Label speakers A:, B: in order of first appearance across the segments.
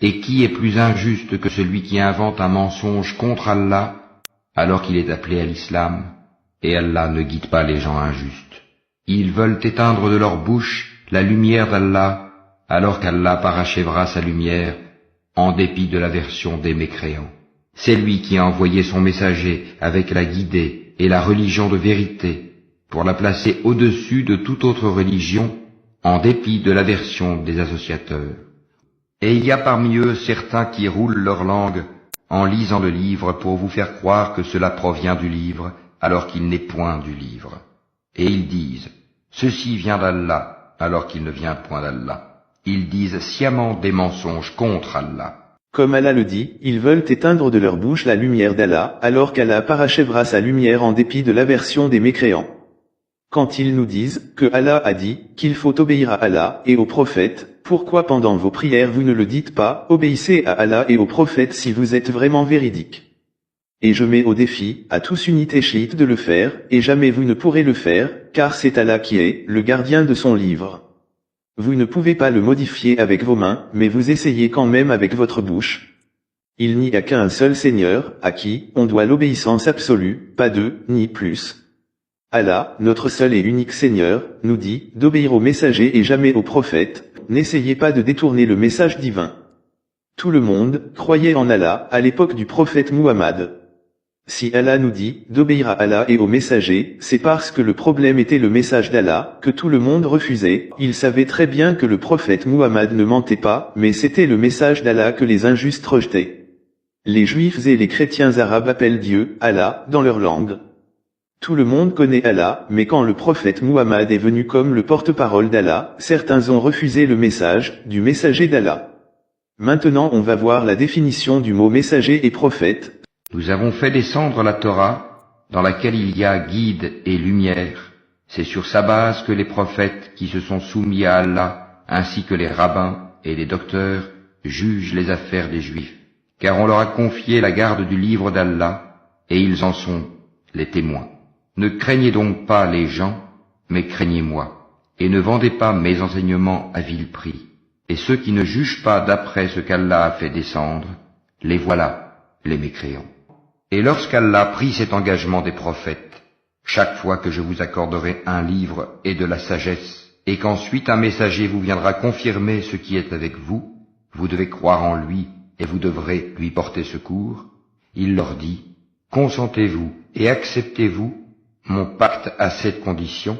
A: Et qui est plus injuste que celui qui invente un mensonge contre Allah, alors qu'il est appelé à l'islam, et Allah ne guide pas les gens injustes. Ils veulent éteindre de leur bouche la lumière d'Allah, alors qu'Allah parachèvera sa lumière, en dépit de l'aversion des mécréants. C'est lui qui a envoyé son messager avec la guidée et la religion de vérité, pour la placer au-dessus de toute autre religion, en dépit de l'aversion des associateurs. Et il y a parmi eux certains qui roulent leur langue en lisant le livre pour vous faire croire que cela provient du livre, alors qu'il n'est point du livre. Et ils disent, ceci vient d'Allah, alors qu'il ne vient point d'Allah. Ils disent sciemment des mensonges contre Allah.
B: Comme Allah le dit, ils veulent éteindre de leur bouche la lumière d'Allah, alors qu'Allah parachèvera sa lumière en dépit de l'aversion des mécréants. Quand ils nous disent que Allah a dit qu'il faut obéir à Allah et aux prophètes, pourquoi pendant vos prières vous ne le dites pas, obéissez à Allah et aux prophètes si vous êtes vraiment véridiques. Et je mets au défi à tous unités chiites de le faire, et jamais vous ne pourrez le faire, car c'est Allah qui est le gardien de son livre. Vous ne pouvez pas le modifier avec vos mains, mais vous essayez quand même avec votre bouche. Il n'y a qu'un seul Seigneur, à qui on doit l'obéissance absolue, pas deux, ni plus. Allah, notre seul et unique Seigneur, nous dit d'obéir aux messagers et jamais aux prophètes, n'essayez pas de détourner le message divin. Tout le monde croyait en Allah à l'époque du prophète Muhammad. Si Allah nous dit d'obéir à Allah et aux messagers, c'est parce que le problème était le message d'Allah, que tout le monde refusait. Il savait très bien que le prophète Muhammad ne mentait pas, mais c'était le message d'Allah que les injustes rejetaient. Les juifs et les chrétiens arabes appellent Dieu, Allah, dans leur langue. Tout le monde connaît Allah, mais quand le prophète Muhammad est venu comme le porte-parole d'Allah, certains ont refusé le message du messager d'Allah. Maintenant on va voir la définition du mot messager et prophète.
A: Nous avons fait descendre la Torah, dans laquelle il y a guide et lumière. C'est sur sa base que les prophètes qui se sont soumis à Allah, ainsi que les rabbins et les docteurs, jugent les affaires des Juifs. Car on leur a confié la garde du livre d'Allah, et ils en sont les témoins. Ne craignez donc pas les gens, mais craignez-moi, et ne vendez pas mes enseignements à vil prix. Et ceux qui ne jugent pas d'après ce qu'Allah a fait descendre, les voilà, les mécréants. Et lorsqu'Allah prit cet engagement des prophètes, chaque fois que je vous accorderai un livre et de la sagesse, et qu'ensuite un messager vous viendra confirmer ce qui est avec vous, vous devez croire en lui, et vous devrez lui porter secours, il leur dit, consentez-vous et acceptez-vous mon pacte à cette condition?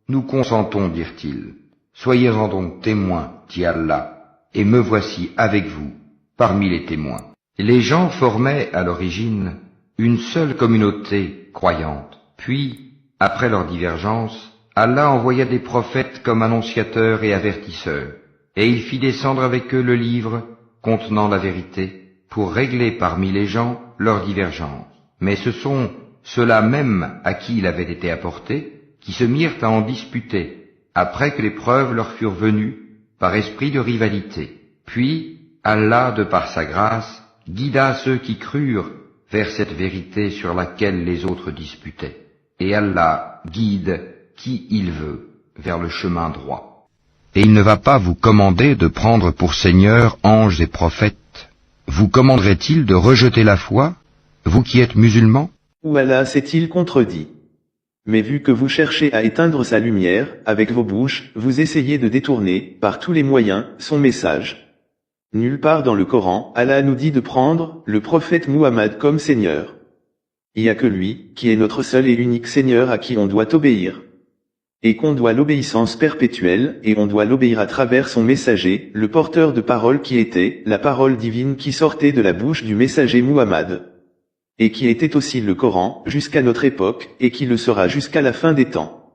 A: Nous consentons, dirent-ils. Soyez-en donc témoins, dit Allah, et me voici avec vous, parmi les témoins. Les gens formaient, à l'origine, une seule communauté croyante. Puis, après leur divergence, Allah envoya des prophètes comme annonciateurs et avertisseurs, et il fit descendre avec eux le livre contenant la vérité, pour régler parmi les gens leurs divergences. Mais ce sont ceux-là même à qui il avait été apporté, qui se mirent à en disputer, après que les preuves leur furent venues, par esprit de rivalité. Puis, Allah, de par sa grâce, guida ceux qui crurent vers cette vérité sur laquelle les autres disputaient. Et Allah guide qui il veut vers le chemin droit. Et il ne va pas vous commander de prendre pour seigneurs anges et prophètes. Vous commanderait-il de rejeter la foi, vous qui êtes musulmans?
B: Ou Allah s'est-il contredit? Mais vu que vous cherchez à éteindre sa lumière, avec vos bouches, vous essayez de détourner, par tous les moyens, son message. Nulle part dans le Coran, Allah nous dit de prendre le prophète Muhammad comme Seigneur. Il n'y a que lui, qui est notre seul et unique Seigneur à qui on doit obéir. Et qu'on doit l'obéissance perpétuelle, et on doit l'obéir à travers son messager, le porteur de parole qui était, la parole divine qui sortait de la bouche du messager Muhammad. Et qui était aussi le Coran, jusqu'à notre époque, et qui le sera jusqu'à la fin des temps.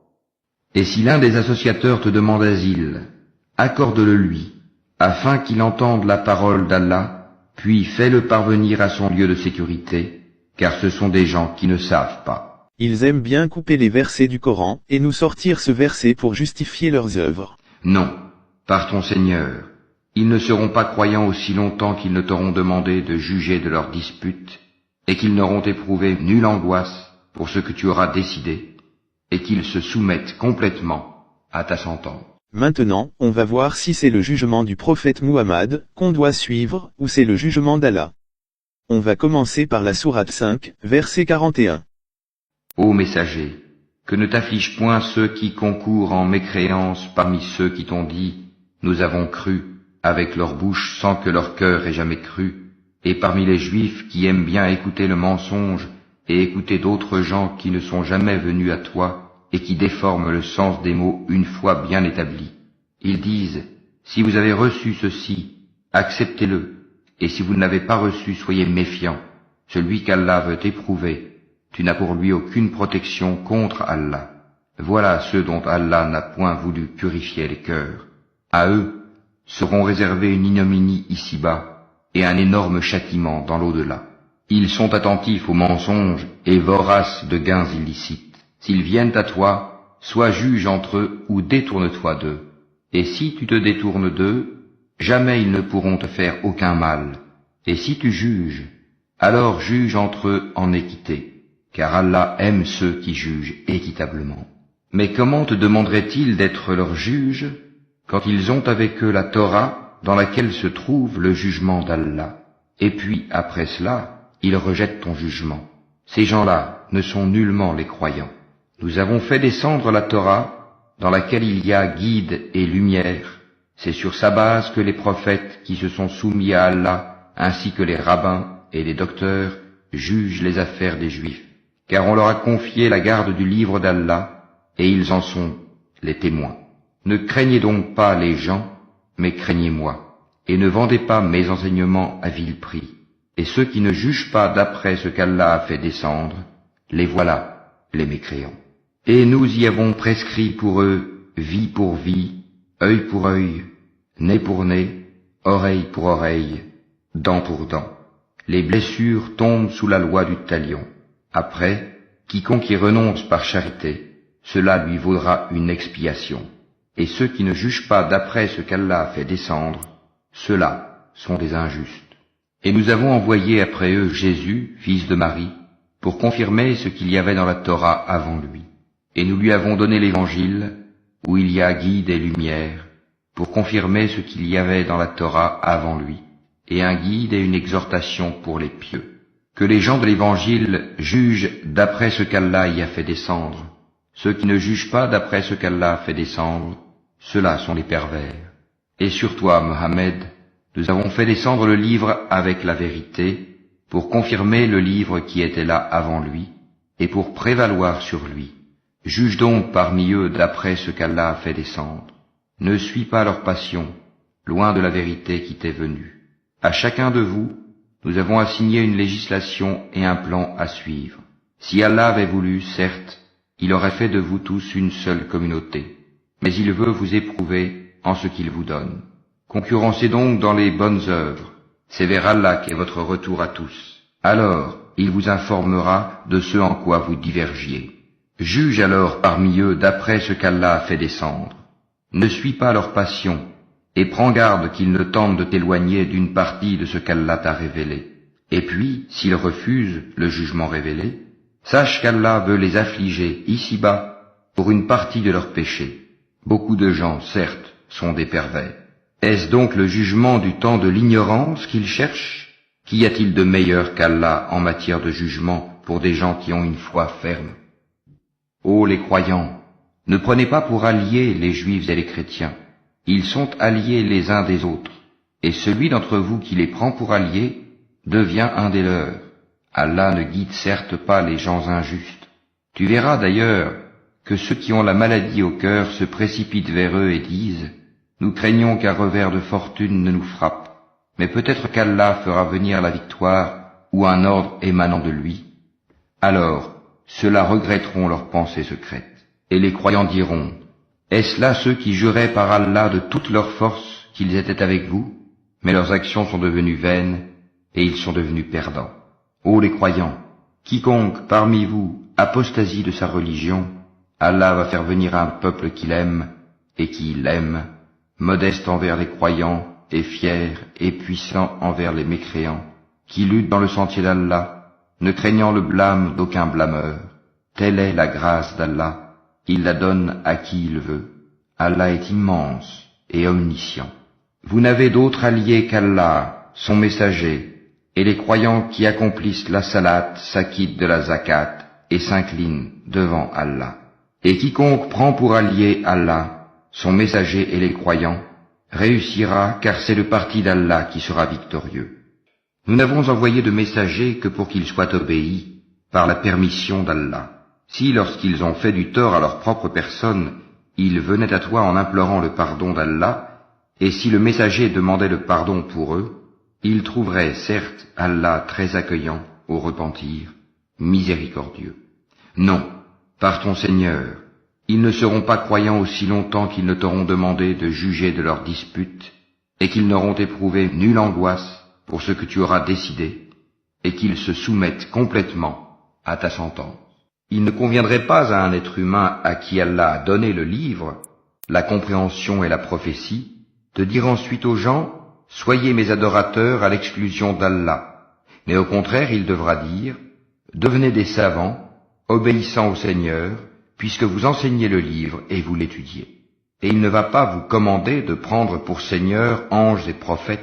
A: Et si l'un des associateurs te demande asile, accorde-le lui, afin qu'il entende la parole d'Allah, puis fais-le parvenir à son lieu de sécurité, car ce sont des gens qui ne savent pas.
B: Ils aiment bien couper les versets du Coran, et nous sortir ce verset pour justifier leurs œuvres.
A: Non, par ton Seigneur, ils ne seront pas croyants aussi longtemps qu'ils ne t'auront demandé de juger de leurs disputes, et qu'ils n'auront éprouvé nulle angoisse pour ce que tu auras décidé, et qu'ils se soumettent complètement à ta sentence.
B: Maintenant, on va voir si c'est le jugement du prophète Muhammad qu'on doit suivre, ou c'est le jugement d'Allah. On va commencer par la sourate 5, verset 41.
A: Ô messager, que ne t'afflige point ceux qui concourent en mécréance parmi ceux qui t'ont dit, nous avons cru, avec leur bouche sans que leur cœur ait jamais cru, et parmi les juifs qui aiment bien écouter le mensonge, et écouter d'autres gens qui ne sont jamais venus à toi, et qui déforment le sens des mots une fois bien établis. Ils disent, si vous avez reçu ceci, acceptez-le, et si vous ne l'avez pas reçu, soyez méfiants. Celui qu'Allah veut éprouver, tu n'as pour lui aucune protection contre Allah. Voilà ceux dont Allah n'a point voulu purifier les cœurs. À eux seront réservés une ignominie ici-bas, et un énorme châtiment dans l'au-delà. Ils sont attentifs aux mensonges et voraces de gains illicites. S'ils viennent à toi, sois juge entre eux ou détourne-toi d'eux. Et si tu te détournes d'eux, jamais ils ne pourront te faire aucun mal. Et si tu juges, alors juge entre eux en équité, car Allah aime ceux qui jugent équitablement. Mais comment te demanderait-il d'être leur juge quand ils ont avec eux la Torah dans laquelle se trouve le jugement d'Allah? Et puis, après cela, ils rejettent ton jugement. Ces gens-là ne sont nullement les croyants. Nous avons fait descendre la Torah dans laquelle il y a guide et lumière. C'est sur sa base que les prophètes qui se sont soumis à Allah, ainsi que les rabbins et les docteurs, jugent les affaires des Juifs. Car on leur a confié la garde du livre d'Allah, et ils en sont les témoins. Ne craignez donc pas les gens, mais craignez-moi, et ne vendez pas mes enseignements à vil prix. Et ceux qui ne jugent pas d'après ce qu'Allah a fait descendre, les voilà, les mécréants. Et nous y avons prescrit pour eux vie pour vie, œil pour œil, nez pour nez, oreille pour oreille, dent pour dent. Les blessures tombent sous la loi du talion. Après, quiconque y renonce par charité, cela lui vaudra une expiation. Et ceux qui ne jugent pas d'après ce qu'Allah a fait descendre, ceux-là sont des injustes. Et nous avons envoyé après eux Jésus, fils de Marie, pour confirmer ce qu'il y avait dans la Torah avant lui. Et nous lui avons donné l'Évangile, où il y a guide et lumière, pour confirmer ce qu'il y avait dans la Torah avant lui, et un guide et une exhortation pour les pieux. Que les gens de l'Évangile jugent d'après ce qu'Allah y a fait descendre. Ceux qui ne jugent pas d'après ce qu'Allah a fait descendre, ceux-là sont les pervers. Et sur toi, Mohammed, nous avons fait descendre le livre avec la vérité, pour confirmer le livre qui était là avant lui, et pour prévaloir sur lui. Juge donc parmi eux d'après ce qu'Allah a fait descendre. Ne suis pas leur passion, loin de la vérité qui t'est venue. À chacun de vous, nous avons assigné une législation et un plan à suivre. Si Allah avait voulu, certes, il aurait fait de vous tous une seule communauté. Mais il veut vous éprouver en ce qu'il vous donne. Concurrencez donc dans les bonnes œuvres. C'est vers Allah qu'est votre retour à tous. Alors, il vous informera de ce en quoi vous divergiez. Juge alors parmi eux d'après ce qu'Allah a fait descendre. Ne suis pas leur passion, et prends garde qu'ils ne tentent de t'éloigner d'une partie de ce qu'Allah t'a révélé. Et puis, s'ils refusent le jugement révélé, sache qu'Allah veut les affliger ici-bas pour une partie de leurs péchés. Beaucoup de gens, certes, sont des pervers. Est-ce donc le jugement du temps de l'ignorance qu'ils cherchent? Qu'y a-t-il de meilleur qu'Allah en matière de jugement pour des gens qui ont une foi ferme? Ô les croyants, ne prenez pas pour alliés les juifs et les chrétiens. Ils sont alliés les uns des autres, et celui d'entre vous qui les prend pour alliés devient un des leurs. Allah ne guide certes pas les gens injustes. Tu verras d'ailleurs que ceux qui ont la maladie au cœur se précipitent vers eux et disent « Nous craignons qu'un revers de fortune ne nous frappe, mais peut-être qu'Allah fera venir la victoire ou un ordre émanant de lui. » Alors, ceux-là regretteront leurs pensées secrètes, et les croyants diront « Est-ce là ceux qui juraient par Allah de toute leur force qu'ils étaient avec vous? Mais leurs actions sont devenues vaines, et ils sont devenus perdants. Ô les croyants, quiconque parmi vous apostasie de sa religion, Allah va faire venir un peuple qu'il aime, et qui l'aime, modeste envers les croyants, et fier et puissant envers les mécréants, qui lutte dans le sentier d'Allah, ne craignant le blâme d'aucun blâmeur. Telle est la grâce d'Allah, il la donne à qui il veut. Allah est immense et omniscient. Vous n'avez d'autre allié qu'Allah, son messager, et les croyants qui accomplissent la salat s'acquittent de la zakat et s'inclinent devant Allah. Et quiconque prend pour allié Allah, son messager et les croyants, réussira, car c'est le parti d'Allah qui sera victorieux. Nous n'avons envoyé de messagers que pour qu'ils soient obéis par la permission d'Allah. Si, lorsqu'ils ont fait du tort à leur propre personne, ils venaient à toi en implorant le pardon d'Allah, et si le messager demandait le pardon pour eux, ils trouveraient certes Allah très accueillant au repentir, miséricordieux. Non, par ton Seigneur, ils ne seront pas croyants aussi longtemps qu'ils ne t'auront demandé de juger de leurs disputes, et qu'ils n'auront éprouvé nulle angoisse pour ce que tu auras décidé, et qu'ils se soumettent complètement à ta sentence. Il ne conviendrait pas à un être humain à qui Allah a donné le livre, la compréhension et la prophétie, de dire ensuite aux gens « Soyez mes adorateurs à l'exclusion d'Allah », mais au contraire il devra dire « Devenez des savants, obéissant au Seigneur, puisque vous enseignez le livre et vous l'étudiez. Et il ne va pas vous commander de prendre pour Seigneur anges et prophètes.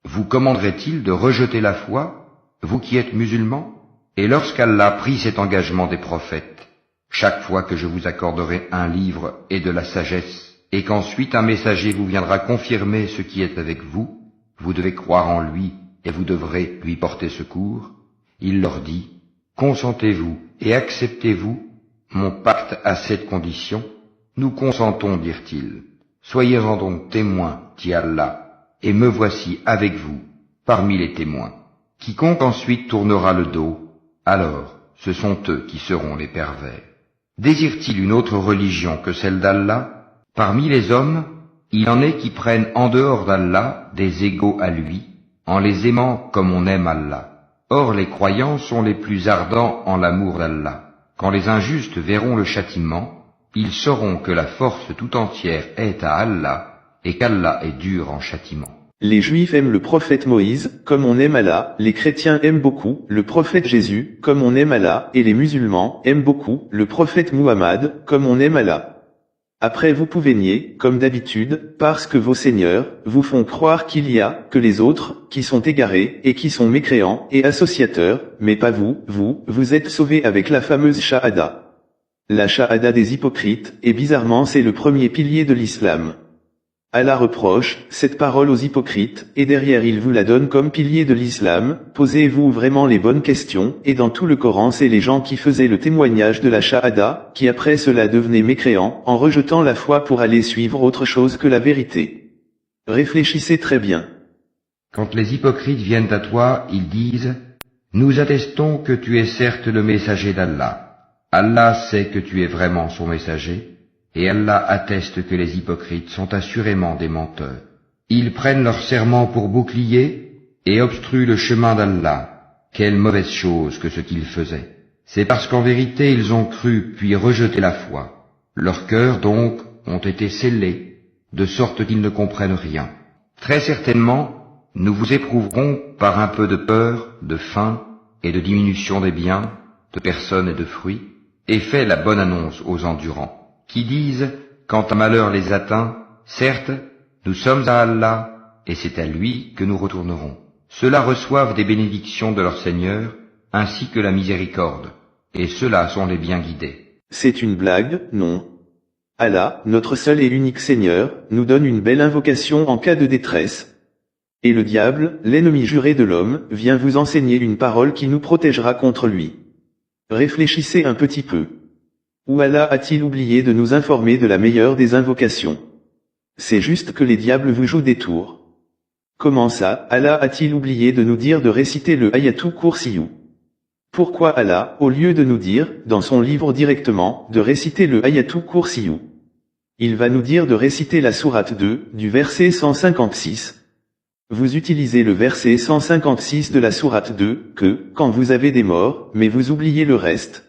A: Vous commanderait-il de rejeter la foi, vous qui êtes musulmans ? Et lorsqu'Allah prit cet engagement des prophètes, chaque fois que je vous accorderai un livre et de la sagesse, et qu'ensuite un messager vous viendra confirmer ce qui est avec vous, vous devez croire en lui et vous devrez lui porter secours. Il leur dit, consentez-vous et acceptez-vous mon pacte à cette condition. Nous consentons, dirent-ils. Soyez-en donc témoins, dit Allah, et me voici avec vous, parmi les témoins. Quiconque ensuite tournera le dos, alors ce sont eux qui seront les pervers. Désire-t-il une autre religion que celle d'Allah ? Parmi les hommes, il en est qui prennent en dehors d'Allah des égaux à lui, en les aimant comme on aime Allah. Or les croyants sont les plus ardents en l'amour d'Allah. Quand les injustes verront le châtiment, ils sauront que la force tout entière est à Allah, et qu'Allah est dur en châtiment.
B: Les Juifs aiment le prophète Moïse, comme on aime Allah, les chrétiens aiment beaucoup le prophète Jésus, comme on aime Allah, et les musulmans aiment beaucoup le prophète Muhammad, comme on aime Allah. Après vous pouvez nier, comme d'habitude, parce que vos seigneurs vous font croire qu'il y a que les autres, qui sont égarés, et qui sont mécréants, et associateurs, mais pas vous, vous êtes sauvés avec la fameuse shahada. La shahada des hypocrites, et bizarrement c'est le premier pilier de l'islam. Allah reproche cette parole aux hypocrites, et derrière il vous la donne comme pilier de l'islam. Posez-vous vraiment les bonnes questions, et dans tout le Coran c'est les gens qui faisaient le témoignage de la shahada, qui après cela devenaient mécréants, en rejetant la foi pour aller suivre autre chose que la vérité. Réfléchissez très bien.
A: Quand les hypocrites viennent à toi, ils disent « Nous attestons que tu es certes le messager d'Allah. Allah sait que tu es vraiment son messager. » Et Allah atteste que les hypocrites sont assurément des menteurs. Ils prennent leur serment pour bouclier et obstruent le chemin d'Allah. Quelle mauvaise chose que ce qu'ils faisaient. C'est parce qu'en vérité ils ont cru puis rejeté la foi. Leurs cœurs donc ont été scellés, de sorte qu'ils ne comprennent rien. Très certainement, nous vous éprouverons par un peu de peur, de faim et de diminution des biens, de personnes et de fruits, et fais la bonne annonce aux endurants, qui disent, quand un malheur les atteint, certes, nous sommes à Allah, et c'est à lui que nous retournerons. Ceux-là reçoivent des bénédictions de leur Seigneur, ainsi que la miséricorde, et ceux-là sont les bien guidés.
B: C'est une blague, non? Allah, notre seul et unique Seigneur, nous donne une belle invocation en cas de détresse. Et le diable, l'ennemi juré de l'homme, vient vous enseigner une parole qui nous protégera contre lui. Réfléchissez un petit peu. Ou Allah a-t-il oublié de nous informer de la meilleure des invocations? C'est juste que les diables vous jouent des tours. Comment ça, Allah a-t-il oublié de nous dire de réciter le Ayatul Kursiyu? Pourquoi Allah, au lieu de nous dire, dans son livre directement, de réciter le Ayatul Kursiyu? Il va nous dire de réciter la sourate 2, du verset 156. Vous utilisez le verset 156 de la sourate 2, que, quand vous avez des morts, mais vous oubliez le reste.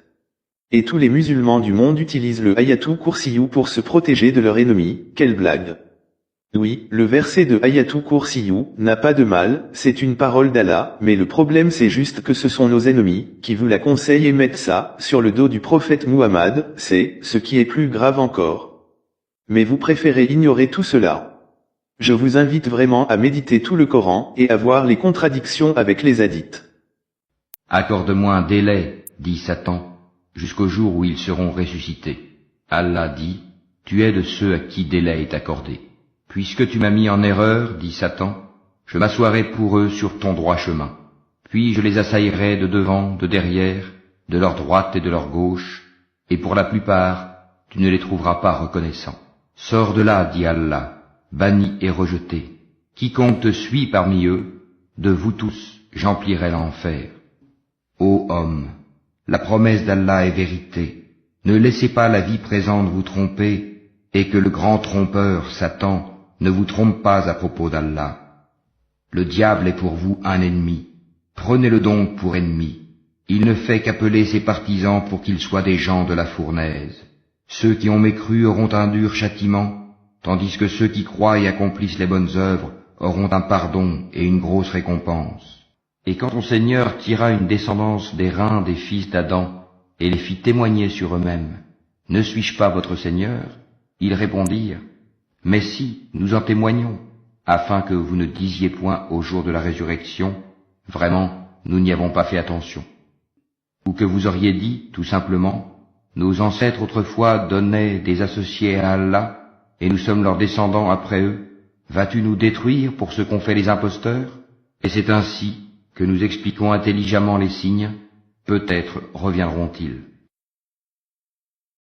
B: Et tous les musulmans du monde utilisent le Ayatul Kursiyu pour se protéger de leur ennemi. Quelle blague! Oui, le verset de Ayatul Kursiyu n'a pas de mal, c'est une parole d'Allah, mais le problème c'est juste que ce sont nos ennemis qui vous la conseillent et mettent ça sur le dos du prophète Muhammad, c'est ce qui est plus grave encore. Mais vous préférez ignorer tout cela. Je vous invite vraiment à méditer tout le Coran et à voir les contradictions avec les hadiths.
A: Accorde-moi un délai, dit Satan, jusqu'au jour où ils seront ressuscités. Allah dit, tu es de ceux à qui délai est accordé. Puisque tu m'as mis en erreur, dit Satan, je m'assoirai pour eux sur ton droit chemin. Puis je les assaillerai de devant, de derrière, de leur droite et de leur gauche, et pour la plupart, tu ne les trouveras pas reconnaissants. Sors de là, dit Allah, banni et rejeté. Quiconque te suit parmi eux, de vous tous, j'emplirai l'enfer. Ô homme, la promesse d'Allah est vérité. Ne laissez pas la vie présente vous tromper, et que le grand trompeur, Satan, ne vous trompe pas à propos d'Allah. Le diable est pour vous un ennemi. Prenez-le donc pour ennemi. Il ne fait qu'appeler ses partisans pour qu'ils soient des gens de la fournaise. Ceux qui ont mécru auront un dur châtiment, tandis que ceux qui croient et accomplissent les bonnes œuvres auront un pardon et une grosse récompense. Et quand ton Seigneur tira une descendance des reins des fils d'Adam et les fit témoigner sur eux-mêmes, « Ne suis-je pas votre Seigneur ?» Ils répondirent, « Mais si, nous en témoignons, afin que vous ne disiez point au jour de la résurrection, « Vraiment, nous n'y avons pas fait attention. » Ou que vous auriez dit, tout simplement, « Nos ancêtres autrefois donnaient des associés à Allah, et nous sommes leurs descendants après eux. Vas-tu nous détruire pour ce qu'ont fait les imposteurs ?» Et c'est ainsi que nous expliquons intelligemment les signes, peut-être reviendront-ils.